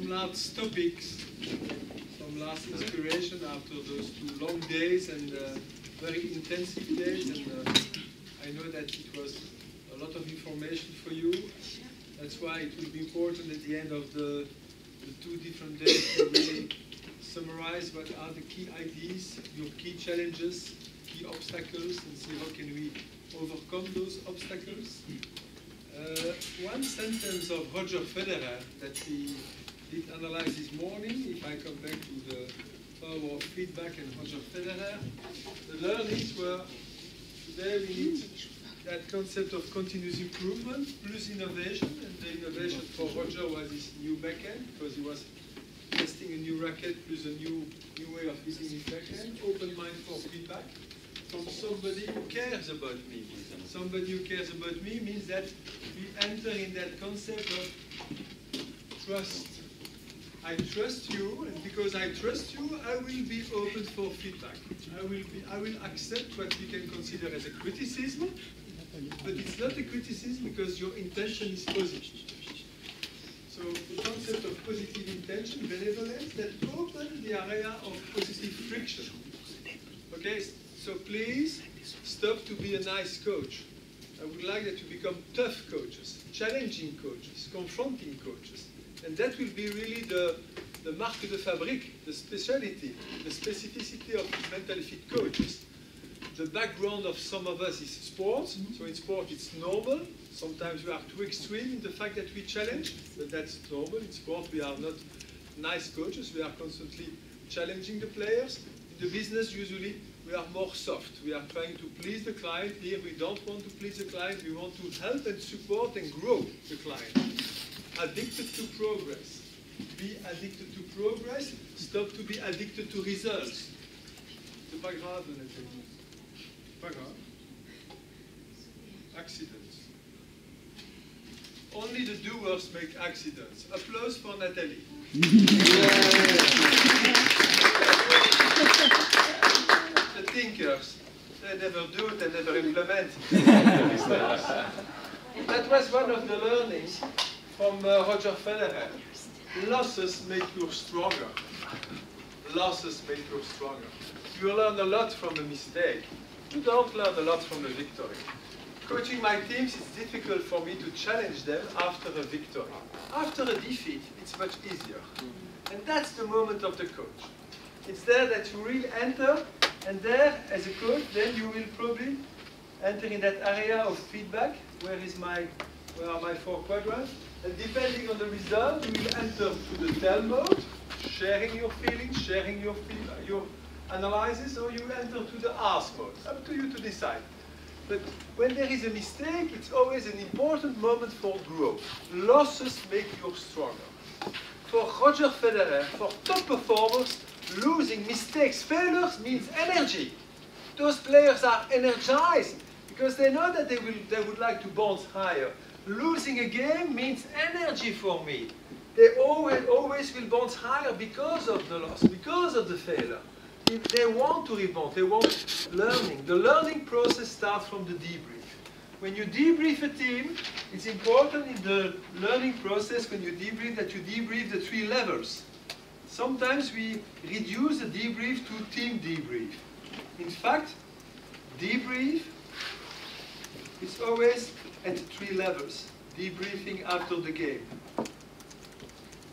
some last topics, some last inspiration after those 2 long days and very intensive days. And I know that it was a lot of information for you. That's why it will be important at the end of the 2 different days to really summarize what are the key ideas, your key challenges, key obstacles, and see how can we overcome those obstacles. One sentence of Roger Federer that we did analyze this morning, if I come back to the power of feedback and Roger Federer, the learnings were, today we need that concept of continuous improvement plus innovation, and the innovation for Roger was his new backend, because he was testing a new racket plus a new way of hitting his backhand, open mind for feedback from somebody who cares about me. Somebody who cares about me means that we enter in that concept of trust. I trust you, and because I trust you, I will be open for feedback. I will accept what we can consider as a criticism, but it's not a criticism because your intention is positive. So the concept of positive intention, benevolence, that opens the area of positive friction. Okay, so please stop to be a nice coach. I would like that you become tough coaches, challenging coaches, confronting coaches. And that will be really the marque de fabrique, the speciality, the specificity of mental fit coaches. The background of some of us is sports. So in sport it's normal. Sometimes we are too extreme in the fact that we challenge, but that's normal. In sport we are not nice coaches. We are constantly challenging the players. In the business usually we are more soft. We are trying to please the client. Here we don't want to please the client. We want to help and support and grow the client. Addicted to progress. Be addicted to progress. Stop to be addicted to results. C'est pas grave, Nathalie. Pas grave. Accidents. Only the doers make accidents. Applause for Nathalie. The thinkers, they never do, they never implement. That was one of the learnings from Roger Federer. Losses make you stronger. Losses make you stronger. You learn a lot from a mistake. You don't learn a lot from a victory. Coaching my teams, it's difficult for me to challenge them after a victory. After a defeat, it's much easier. And that's the moment of the coach. It's there that you really enter, and there, as a coach, then you will probably enter in that area of feedback. Where are my 4 quadrants? And depending on the result, you will enter to the tell mode, sharing your feelings, sharing your analysis, or you enter to the ask mode. Up to you to decide. But when there is a mistake, it's always an important moment for growth. Losses make you stronger. For Roger Federer, for top performers, losing, mistakes, failures means energy. Those players are energized because they know that they would like to bounce higher. Losing a game means energy for me. They always will bounce higher because of the loss, because of the failure. If they want to rebound, they want learning. The learning process starts from the debrief. When you debrief a team, it's important in the learning process when you debrief that you debrief the 3 levels. Sometimes we reduce the debrief to team debrief. In fact, debrief is always at 3 levels. Debriefing after the game.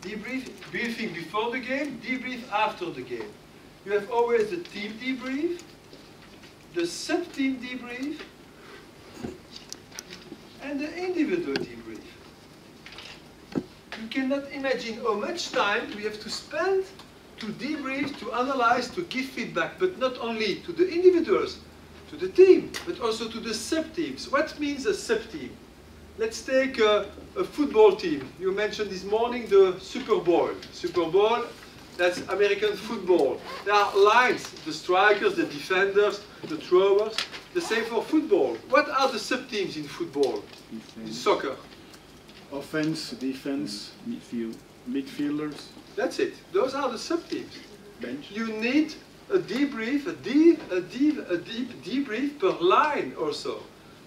Debriefing before the game, debrief after the game. You have always the team debrief, the sub-team debrief, and the individual debrief. You cannot imagine how much time we have to spend to debrief, to analyze, to give feedback, but not only to the individuals, to the team, but also to the sub-teams. What means a sub-team? Let's take a football team. You mentioned this morning the Super Bowl. Super Bowl, that's American football. There are lines, the strikers, the defenders, the throwers. The same for football. What are the sub-teams in football? Defense. In soccer? Offense, defense, midfielders. That's it. Those are the sub-teams. Bench. You need a debrief, a deep debrief per line also.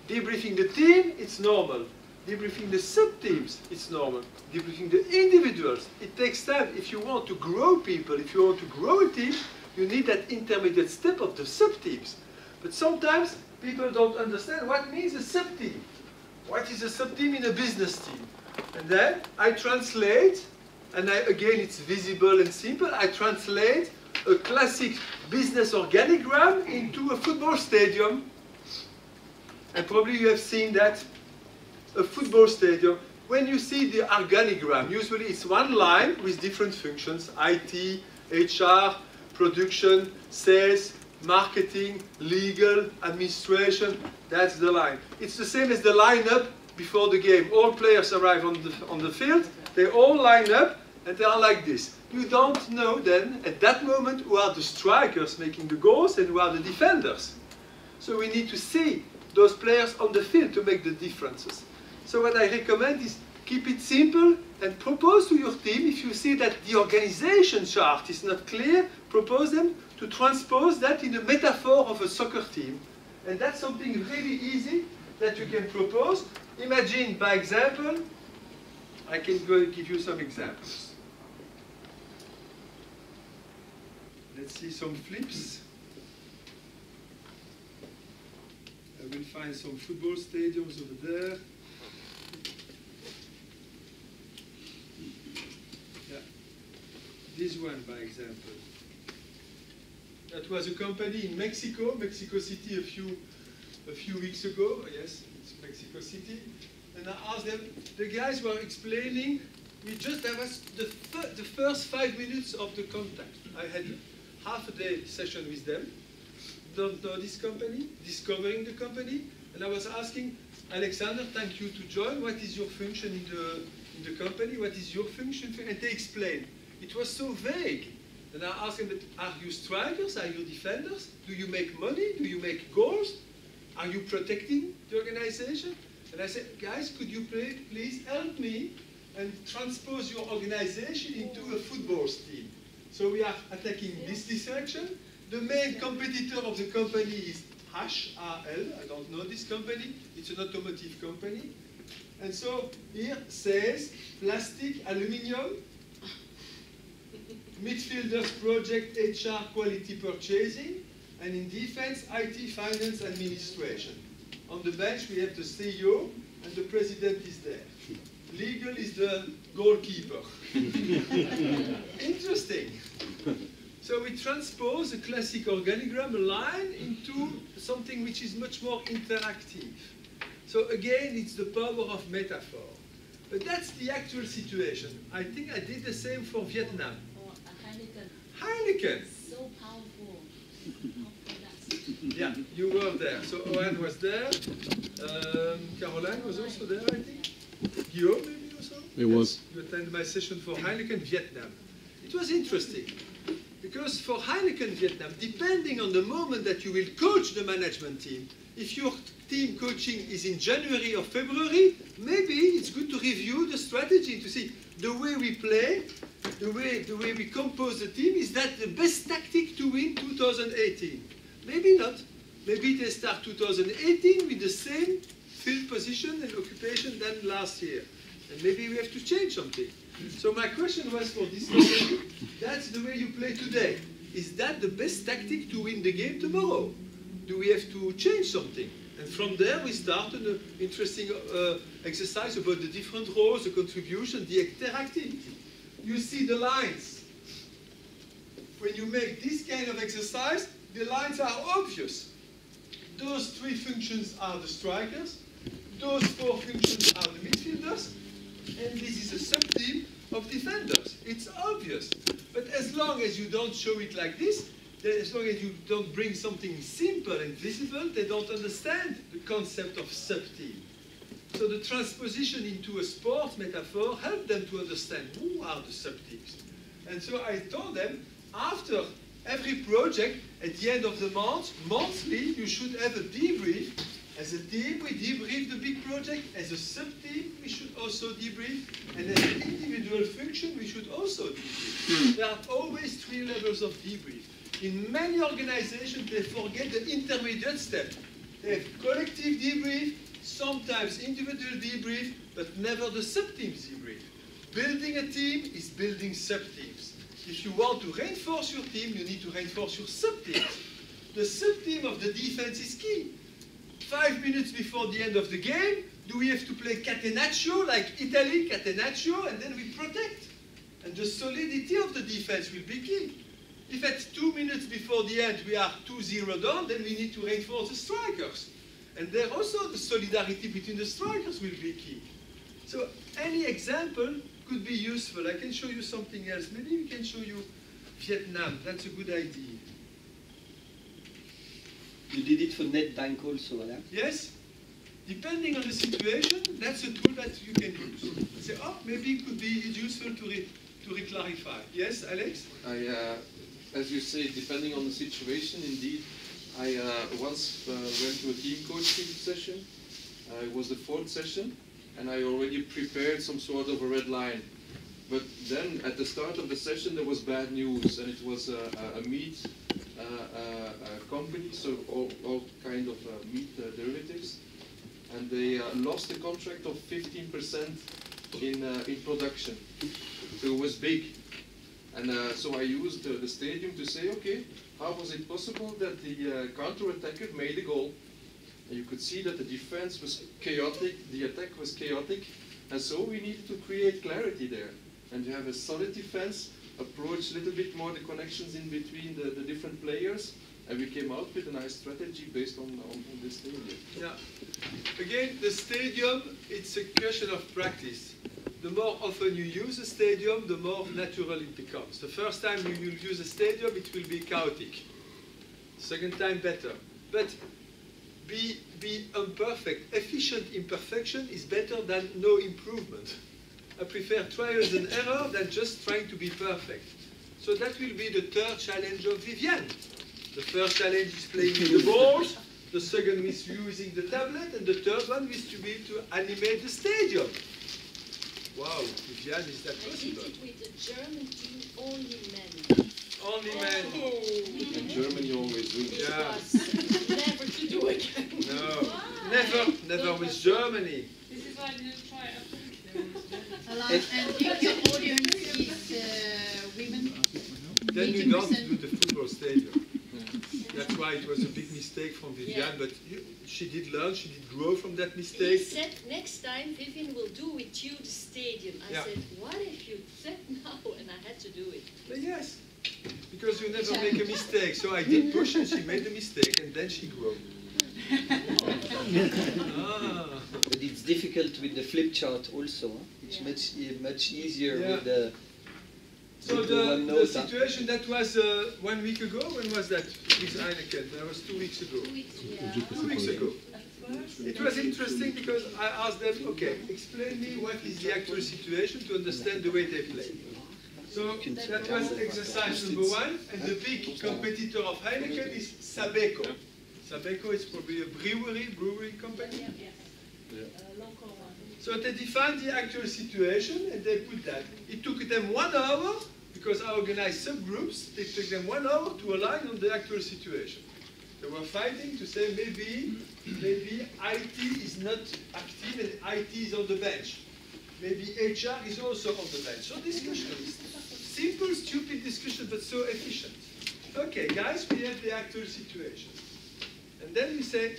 Debriefing the team, it's normal. Debriefing the sub-teams, it's normal. Debriefing the individuals, it takes time. If you want to grow people, if you want to grow a team, you need that intermediate step of the sub-teams. But sometimes people don't understand what means a sub-team. What is a sub-team in a business team? And then I translate, and again it's visible and simple, I translate a classic business organigram into a football stadium. And probably you have seen that, a football stadium. When you see the organigram, usually it's one line with different functions, IT, HR, production, sales, marketing, legal, administration, that's the line. It's the same as the lineup before the game. All players arrive on the field, they all line up, and they are like this. You don't know then, at that moment, who are the strikers making the goals and who are the defenders. So we need to see those players on the field to make the differences. So what I recommend is keep it simple and propose to your team, if you see that the organization chart is not clear, propose them to transpose that in a metaphor of a soccer team. And that's something really easy that you can propose. Imagine, by example, I can go and give you some examples. Let's see some flips. I will find some football stadiums over there. Yeah. This one, by example. That was a company in Mexico, Mexico City, a few weeks ago. Yes, it's Mexico City. And I asked them, the guys were explaining, that was the first 5 minutes of the contact. I had half a day session with them. Don't know this company, discovering the company, and I was asking, Alexander, thank you to join, what is your function in the company, what is your function? And they explained. It was so vague. And I asked them, are you strikers, are you defenders? Do you make money, do you make goals? Are you protecting the organization? And I said, guys, could you please help me and transpose your organization into a football team? So we are attacking this direction. The main competitor of the company is HRL. I don't know this company. It's an automotive company. And so here says plastic, aluminium, midfielders project, HR, quality purchasing, and in defense, IT, finance, administration. On the bench we have the CEO and the president is there. Legal is the goalkeeper. Interesting. So we transpose a classic organigram, a line, into something which is much more interactive. So again, it's the power of metaphor. But that's the actual situation. I think I did the same for Vietnam. Heineken. Heineken. So powerful. Yeah, you were there. So Owen was there. Caroline was also there, I think. Guillaume maybe also? It was. You attended my session for Heineken Vietnam. It was interesting. Because for Heineken Vietnam, depending on the moment that you will coach the management team, if your team coaching is in January or February, maybe it's good to review the strategy to see the way we play, the way we compose the team, is that the best tactic to win 2018? Maybe not. Maybe they start 2018 with the same field position and occupation than last year. And maybe we have to change something. So my question was for this company, that's the way you play today. Is that the best tactic to win the game tomorrow? Do we have to change something? And from there we started an interesting exercise about the different roles, the contribution, the interactivity. You see the lines. When you make this kind of exercise, the lines are obvious. Those three functions are the strikers, those four functions are the midfielders, and this is a sub-team of defenders. It's obvious. But as long as you don't show it like this, as long as you don't bring something simple and visible, they don't understand the concept of sub-team. So the transposition into a sports metaphor helped them to understand who are the sub-teams. And so I told them, after every project, at the end of the month, monthly, you should have a debrief. As a team, we debrief the big project. As a sub-team, we should also debrief. And as an individual function, we should also debrief. There are always 3 levels of debrief. In many organizations, they forget the intermediate step. They have collective debrief, sometimes individual debrief, but never the sub-team debrief. Building a team is building sub-teams. If you want to reinforce your team, you need to reinforce your sub-teams. The sub-team of the defense is key. 5 minutes before the end of the game, do we have to play catenaccio, like Italy, catenaccio, and then we protect? And the solidity of the defense will be key. If at 2 minutes before the end we are 2-0 down, then we need to reinforce the strikers. And there also the solidarity between the strikers will be key. So any example could be useful. I can show you something else. Maybe we can show you Vietnam. That's a good idea. You did it for NetBank also, Alain? Yes? Depending on the situation, that's a tool that you can use. Say, oh, maybe it could be useful to re-clarify. Yes, Alex? As you say, depending on the situation, indeed, I once went to a team coaching session. It was the 4th session, and I already prepared some sort of a red line. But then, at the start of the session, there was bad news, and it was a meat company, so all kind of meat derivatives, and they lost a contract of 15% in production. So it was big. And so I used the stadium to say, okay, how was it possible that the counter-attacker made a goal? And you could see that the defense was chaotic, the attack was chaotic, and so we needed to create clarity there. And to have a solid defense, approach a little bit more the connections in between the different players, and we came out with a nice strategy based on this stadium. Yeah. Again, the stadium, it's a question of practice. The more often you use a stadium, the more natural it becomes. The first time you will use a stadium, it will be chaotic. Second time, better. But be imperfect. Efficient imperfection is better than no improvement. I prefer trials and error than just trying to be perfect. So that will be the 3rd challenge of Viviane. The first challenge is playing with the balls, the second is using the tablet, and the 3rd one is to be able to animate the stadium. Wow, Viviane, is that possible? I did it with the German team, only men. Only men. In Germany, you always do. It Yeah. was never to do again. No, never with Germany. This is why I didn't try it. And if your audience is women, Then you don't 18%. do the football stadium. That's why it was a big mistake from Viviane, but she did learn, she did grow from that He mistake. said, next time Vivian will do with you the stadium. I Yeah. said, what if you said no? And I had to do it. But yes, because you never make a mistake. So I did push and she made the mistake and then she grew. Ah. But it's difficult with the flip chart also. Huh? It's much easier with the. So with the one the note, situation that was 1 week ago, when was that with Heineken? That was 2 weeks ago. 2 weeks, 2 weeks ago. It was interesting because I asked them, okay, explain me what is the actual situation to understand the way they play. So that was exercise number 1, and the big competitor of Heineken is Sabeco. Sabeco is probably a brewery company. local one. So they defined the actual situation and they put that. It took them 1 hour, because I organized subgroups, it took them 1 hour to align on the actual situation. They were fighting to say maybe IT is not active and IT is on the bench. Maybe HR is also on the bench. So discussions. Simple, stupid discussion, but so efficient. Okay, guys, we have the actual situation. And then we say,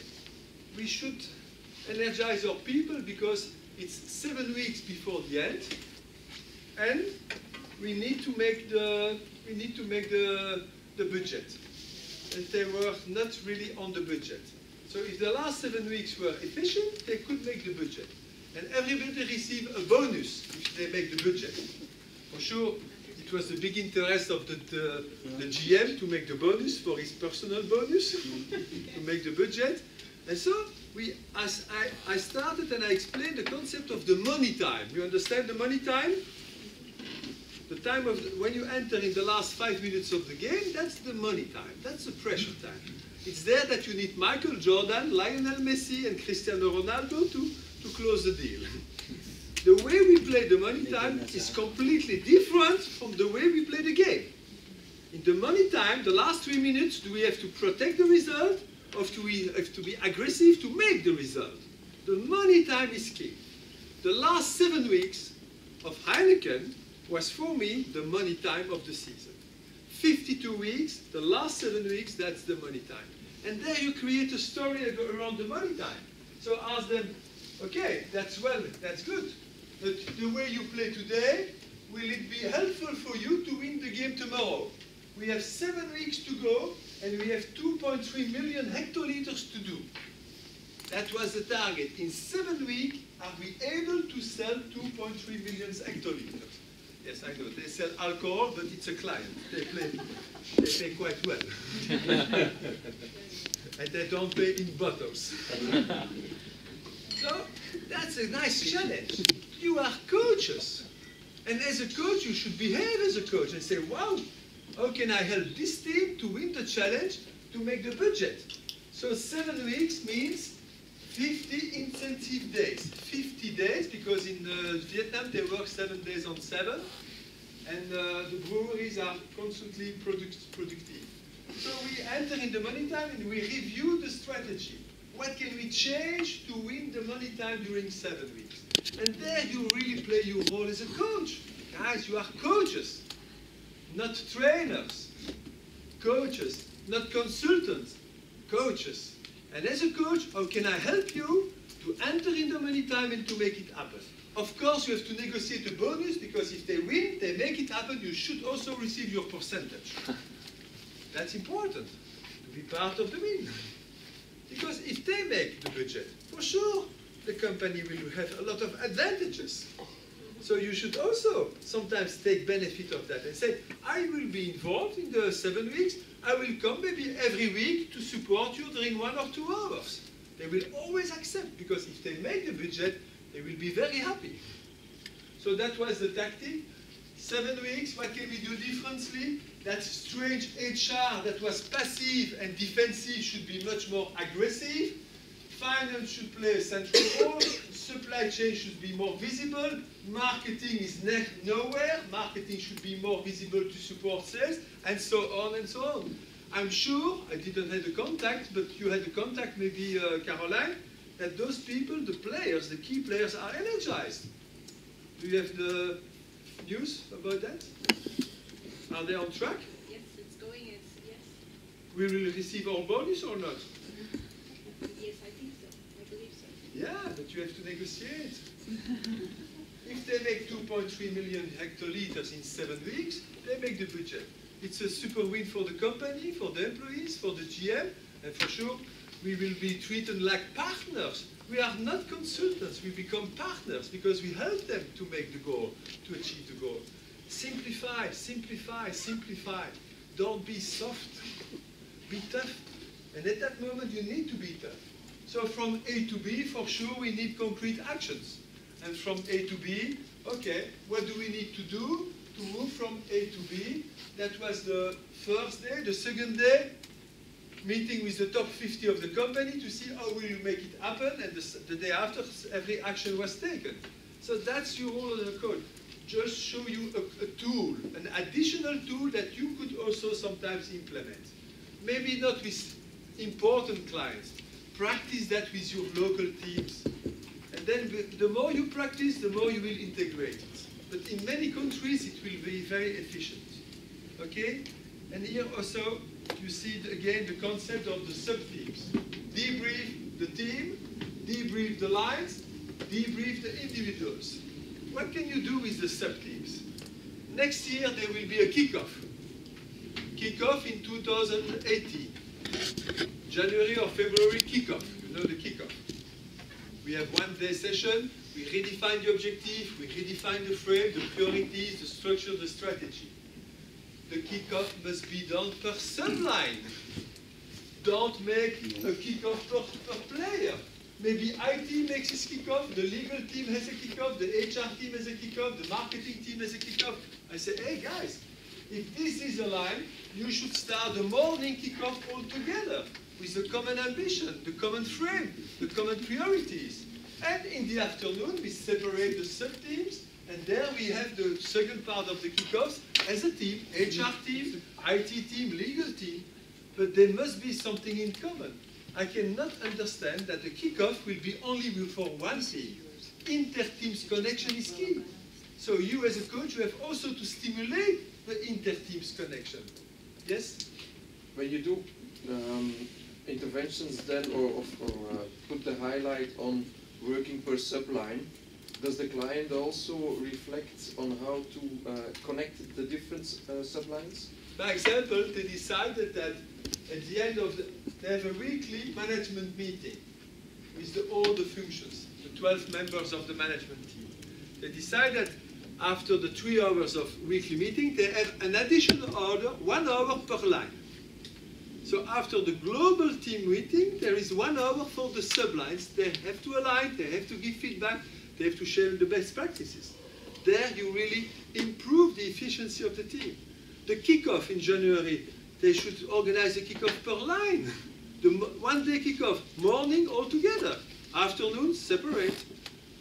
we should energize our people because it's 7 weeks before the end, and we need to make the budget. And they were not really on the budget. So if the last 7 weeks were efficient, they could make the budget. And everybody received a bonus if they make the budget. For sure, it was the big interest of the GM to make the bonus for his personal bonus, to make the budget. And so I started and I explained the concept of the money time. You understand the money time? The time of when you enter in the last 5 minutes of the game, that's the money time. That's the pressure time. It's there that you need Michael Jordan, Lionel Messi, and Cristiano Ronaldo to close the deal. The way we play the money time is completely different from the way we play the game. In the money time, the last 3 minutes, do we have to protect the result, or do we have to be aggressive to make the result? The money time is key. The last 7 weeks of Heineken was for me the money time of the season. 52 weeks, the last 7 weeks, that's the money time. And there you create a story around the money time. So ask them, okay, that's good. But the way you play today, will it be helpful for you to win the game tomorrow? We have 7 weeks to go, and we have 2.3 million hectoliters to do. That was the target. In 7 weeks, are we able to sell 2.3 million hectoliters? Yes, I know. They sell alcohol, but it's a client. They pay quite well. And they don't pay in bottles. So that's a nice challenge. You are coaches. And as a coach, you should behave as a coach and say, wow, how can I help this team to win the challenge, to make the budget? So 7 weeks means 50 intensive days. 50 days, because in Vietnam they work 7 days on 7, and the breweries are constantly productive. So we enter in the money time and we review the strategy. What can we change to win the money time during 7 weeks? And there you really play your role as a coach. Guys, you are coaches, not trainers. Coaches, not consultants. Coaches. And as a coach, how can I help you to enter in the money time and to make it happen? Of course, you have to negotiate a bonus, because if they win, they make it happen, you should also receive your percentage. That's important, to be part of the win. Because if they make the budget, for sure, the company will have a lot of advantages. So you should also sometimes take benefit of that and say, I will be involved in the 7 weeks. I will come maybe every week to support you during 1 or 2 hours. They will always accept, because if they make the budget, they will be very happy. So that was the tactic. 7 weeks, what can we do differently? That strange HR that was passive and defensive should be much more aggressive. Finance should play a central role. Supply chain should be more visible. Marketing is nowhere. Marketing should be more visible to support sales, and so on and so on. I'm sure, I didn't have the contact, but you had the contact, maybe Caroline, that those people, the players, the key players, are energized. Do you have the news about that? Are they on track? Yes, it's going, yes. We will receive our bonus or not? Yes, I think so. I believe so. Yeah, but you have to negotiate. If they make 2.3 million hectoliters in 7 weeks, they make the budget. It's a super win for the company, for the employees, for the GM, and for sure, we will be treated like partners. We are not consultants, we become partners, because we help them to make the goal, to achieve the goal. Simplify, simplify, simplify. Don't be soft. Be tough. And at that moment, you need to be tough. So from A to B, for sure, we need concrete actions. And from A to B, okay, what do we need to do to move from A to B? That was the first day. The second day, meeting with the top 50 of the company to see how we will make it happen. And the day after, every action was taken. So that's your role as a coach. Just show you a tool, an additional tool that you could also sometimes implement. Maybe not with important clients. Practice that with your local teams. And then the more you practice, the more you will integrate it. But in many countries, it will be very efficient. Okay? And here also, you see again the concept of the sub-teams. Debrief the team, debrief the lines, debrief the individuals. What can you do with the sub-teams? Next year, there will be a kickoff. Kickoff in 2018. January or February kickoff. You know the kickoff. We have 1 day session. We redefine the objective. We redefine the frame, the priorities, the structure, the strategy. The kickoff must be done per subline. Don't make a kickoff per player. Maybe IT makes its kickoff, the legal team has a kickoff, the HR team has a kickoff, the marketing team has a kickoff. I say, hey guys, if this is a line, you should start the morning kickoff all together with the common ambition, the common frame, the common priorities. And in the afternoon, we separate the sub-teams, and there we have the second part of the kickoffs as a team, HR team, IT team, legal team, but there must be something in common. I cannot understand that the kickoff will be only for one team. Inter-teams connection is key. So you as a coach, you have also to stimulate the inter-teams connection. Yes? When you do interventions then, or put the highlight on working per subline, does the client also reflect on how to connect the different sublines? By example, they decided that at the end of they have a weekly management meeting with all the functions, the 12 members of the management team. They decided after the 3 hours of weekly meeting, they have an additional order, 1 hour per line. So after the global team meeting, there is 1 hour for the sublines. They have to align, they have to give feedback, they have to share the best practices. There you really improve the efficiency of the team. The kickoff in January, they should organize a kickoff per line. The one-day kickoff, morning all together. Afternoon, separate.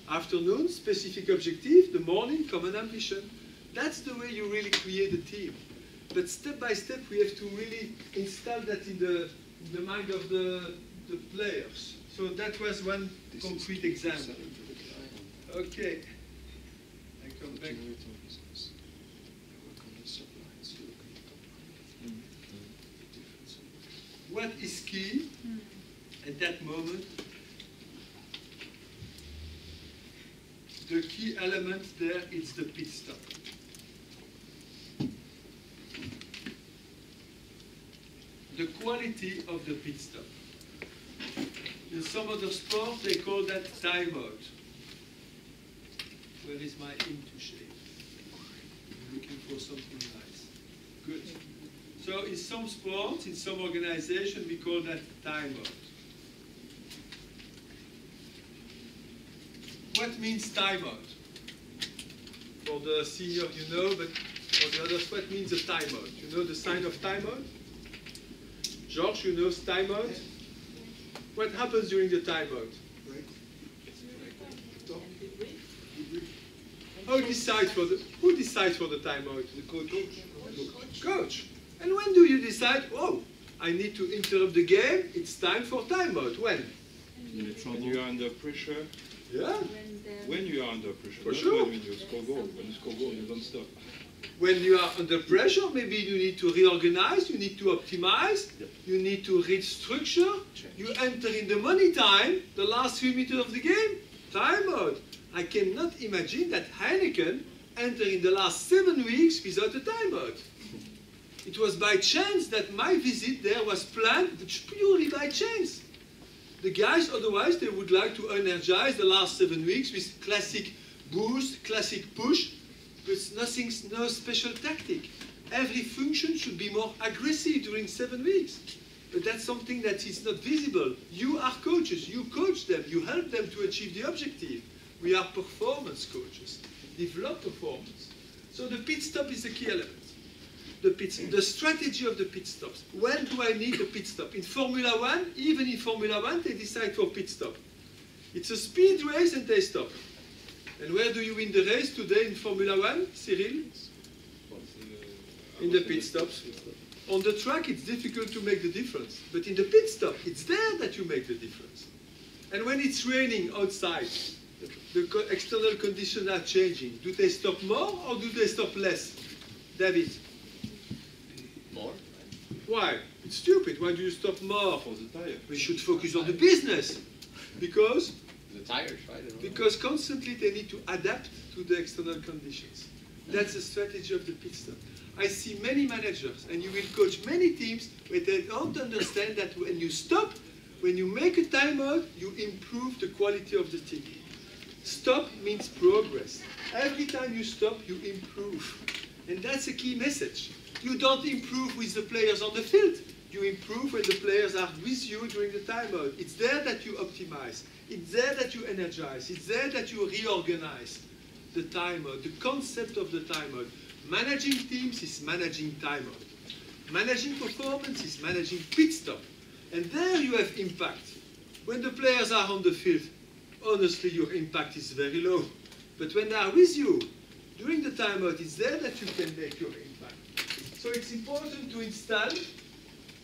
Afternoon, specific objective. The morning, common ambition. That's the way you really create a team. But step by step, we have to really install that in the mind of the players. So that was one concrete example. Okay. I come back. What is key at that moment? The key element there is the pit stop. The quality of the pit stop. In some other sport, they call that timeout. Where is my into shape? I'm looking for something nice. Good. So in some sports, in some organization, we call that timeout. What means timeout? For the senior, you know, but for the others, what means a timeout? You know the sign of timeout? George, you know timeout? What happens during the timeout? Who decides for the timeout? The coach. Coach. And when do you decide, oh, I need to interrupt the game, it's time for timeout? When? When you are under pressure. Yeah. When you are under pressure. For not sure. when you score goal. When you score goal, you don't stop. When you are under pressure, maybe you need to reorganize, you need to optimize, you need to restructure, you enter in the money time, the last 3 meters of the game, timeout. I cannot imagine that Heineken entered in the last 7 weeks without a timeout. It was by chance that my visit there was planned, purely by chance. The guys, otherwise, they would like to energize the last 7 weeks with classic boost, classic push, but nothing, no special tactic. Every function should be more aggressive during 7 weeks. But that's something that is not visible. You are coaches, you coach them, you help them to achieve the objective. We are performance coaches, develop performance. So the pit stop is the key element. The strategy of the pit stops. When do I need a pit stop? In Formula One, even in Formula One, they decide for pit stop. It's a speed race and they stop. And where do you win the race today in Formula One, Cyril? In the pit stops. On the track, it's difficult to make the difference. But in the pit stop, it's there that you make the difference. And when it's raining outside, the external conditions are changing. Do they stop more or do they stop less? David? More. Why? It's stupid. Why do you stop more? For the tire. We should focus on the business. Because? The tires, right? Because constantly they need to adapt to the external conditions. That's the strategy of the pit stop. I see many managers, and you will coach many teams, where they don't understand that when you stop, when you make a timeout, you improve the quality of the team. Stop means progress. Every time you stop, you improve. And that's a key message. You don't improve with the players on the field. You improve when the players are with you during the timeout. It's there that you optimize. It's there that you energize. It's there that you reorganize the timeout, the concept of the timeout. Managing teams is managing timeout. Managing performance is managing pit stop. And there you have impact. When the players are on the field, honestly, your impact is very low. But when they are with you, during the timeout, it's there that you can make your impact. So it's important to install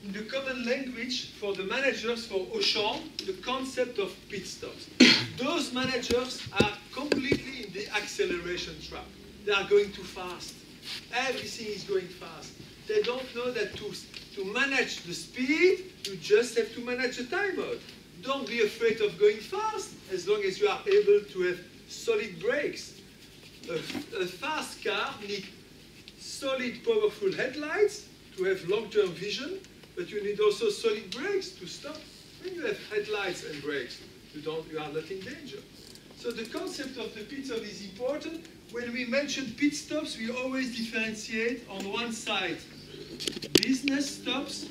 in the common language for the managers for Auchan the concept of pit stops. Those managers are completely in the acceleration trap. They are going too fast. Everything is going fast. They don't know that to manage the speed, you just have to manage the time mode. Don't be afraid of going fast as long as you are able to have solid brakes. A fast car needs solid, powerful headlights to have long-term vision, but you need also solid brakes to stop. When you have headlights and brakes, you are not in danger. So the concept of the pit stop is important. When we mention pit stops, we always differentiate on one side business stops,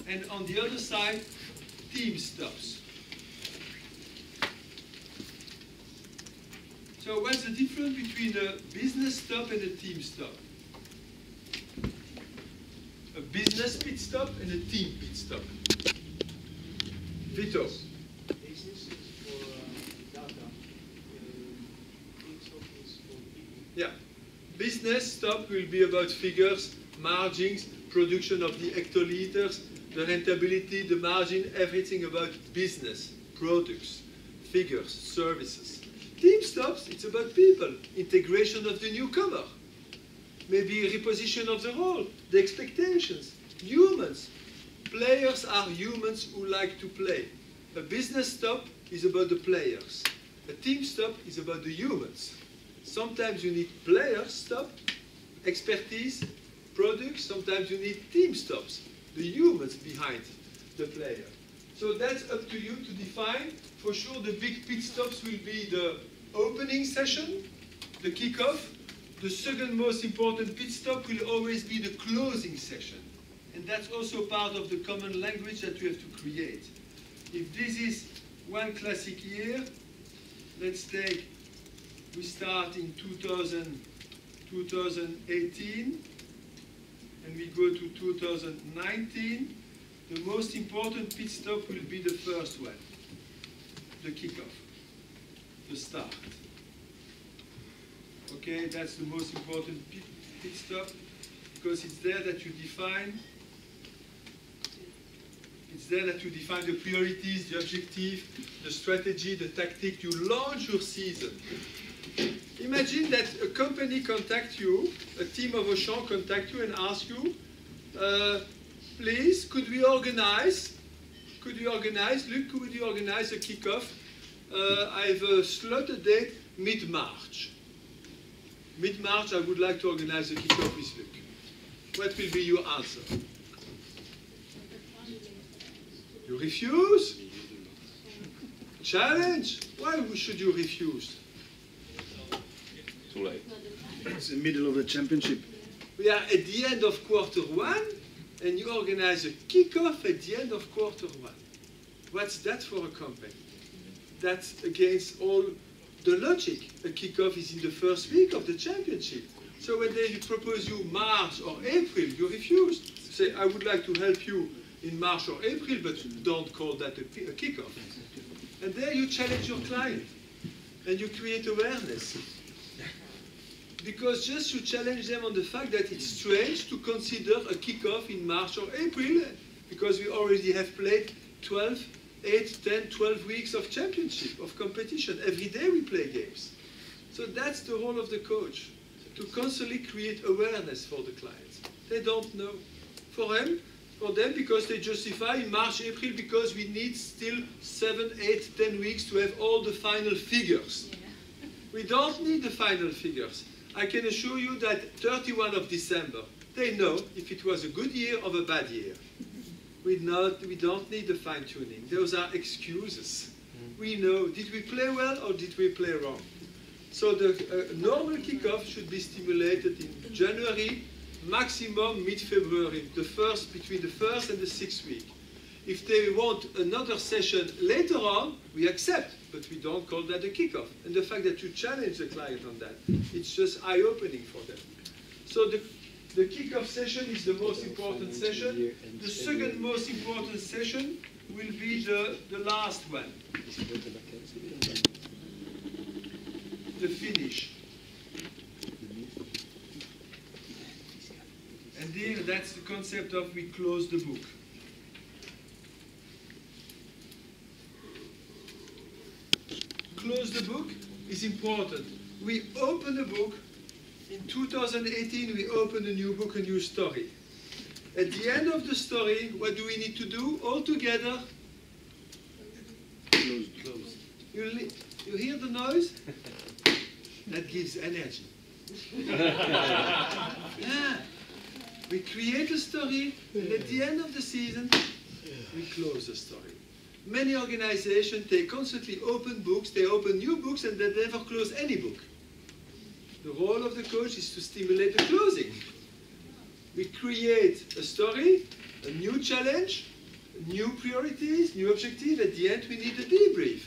and on the other side, team stops. So what's the difference between a business stop and a team stop? A business pit stop and a team pit stop. Vito. Business is for data. Pit stop is for people. Yeah. Business stop will be about figures, margins, production of the hectoliters, the rentability, the margin, everything about business, products, figures, services. Team stops, it's about people, integration of the newcomer, maybe reposition of the role, the expectations, humans. Players are humans who like to play. A business stop is about the players. A team stop is about the humans. Sometimes you need players stop, expertise, products. Sometimes you need team stops, the humans behind the player. So that's up to you to define. For sure, the big pit stops will be the opening session, the kickoff. The second most important pit stop will always be the closing session. And that's also part of the common language that you have to create. If this is one classic year, let's take, we start in 2018, and we go to 2019. The most important pit stop will be the first one, the kickoff, the start. Okay, that's the most important pit stop, because it's there that you define. It's there that you define the priorities, the objective, the strategy, the tactic. You launch your season. Imagine that a company contacts you, a team of Auchan contact you and ask you, please, could we organize, Luc, could you organize a kickoff? I have a slotted date mid-March. Mid-March, I would like to organize a kickoff with Luc. What will be your answer? You refuse? Challenge? Why should you refuse? Too late. It's the middle of the championship. We are at the end of quarter one, and you organize a kickoff at the end of quarter one. What's that for a company? That's against all the logic. A kickoff is in the first week of the championship. So when they propose you March or April, you refuse. Say, I would like to help you in March or April, but don't call that a kickoff. And there you challenge your client, and you create awareness. Because just you challenge them on the fact that it's strange to consider a kickoff in March or April, because we already have played 12, 8, 10, 12 weeks of championship, of competition. Every day we play games. So that's the role of the coach, to constantly create awareness for the clients. They don't know. For them, because they justify in March, April, because we need still 7, 8, 10 weeks to have all the final figures. We don't need the final figures. I can assure you that 31 of December, they know if it was a good year or a bad year. We don't need the fine-tuning. Those are excuses. We know, did we play well or did we play wrong? So the normal kickoff should be stimulated in January, maximum mid-February, between the first and the 6th week. If they want another session later on, we accept, but we don't call that a kickoff. And the fact that you challenge the client on that, it's just eye-opening for them. So the kickoff session is the most important session. The second most important session will be the last one, the finish. And And there, that's the concept of we close the book. Close the book is important. We open a book. In 2018, we open a new book, a new story. At the end of the story, what do we need to do all together? Close. You hear the noise? That gives energy. Yeah. We create a story, and at the end of the season, we close the story. Many organizations, they constantly open books, they open new books, and they never close any book. The role of the coach is to stimulate the closing. We create a story, a new challenge, new priorities, new objectives. At the end, we need a debrief.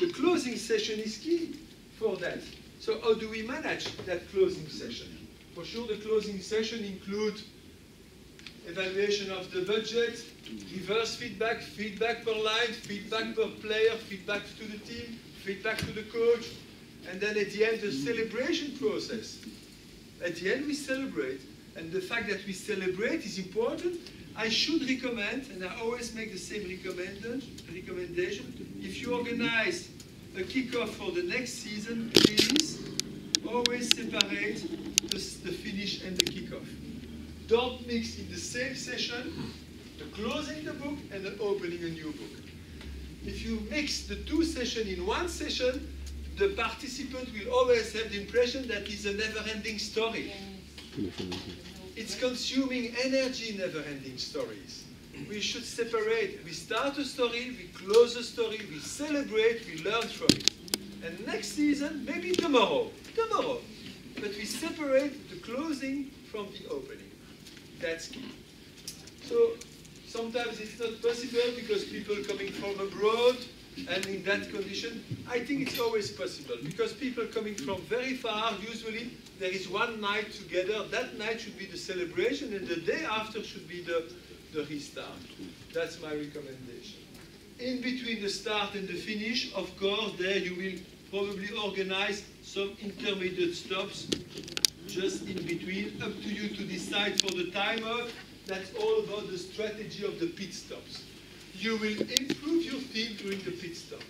The closing session is key for that. So how do we manage that closing session? For sure, the closing session includes evaluation of the budget, reverse feedback, feedback per line, feedback per player, feedback to the team, feedback to the coach, and then at the end, the celebration process. At the end, we celebrate, and the fact that we celebrate is important. I should recommend, and I always make the same recommendation, if you organize a kickoff for the next season, please always separate the finish and the kickoff. Don't mix in the same session the closing the book and the opening a new book. If you mix the two sessions in one session, the participant will always have the impression that it's a never-ending story. It's consuming energy, never-ending stories. We should separate. We start a story, we close a story, we celebrate, we learn from it. And next season, maybe tomorrow, but we separate the closing from the opening. That's key. So sometimes it's not possible because people coming from abroad, and in that condition, I think it's always possible because people coming from very far, usually there is one night together. That night should be the celebration, and the day after should be the restart. That's my recommendation. In between the start and the finish, of course, there you will probably organize some intermediate stops just in between, up to you to decide for the timeout. That's all about the strategy of the pit stops. You will improve your team during the pit stop.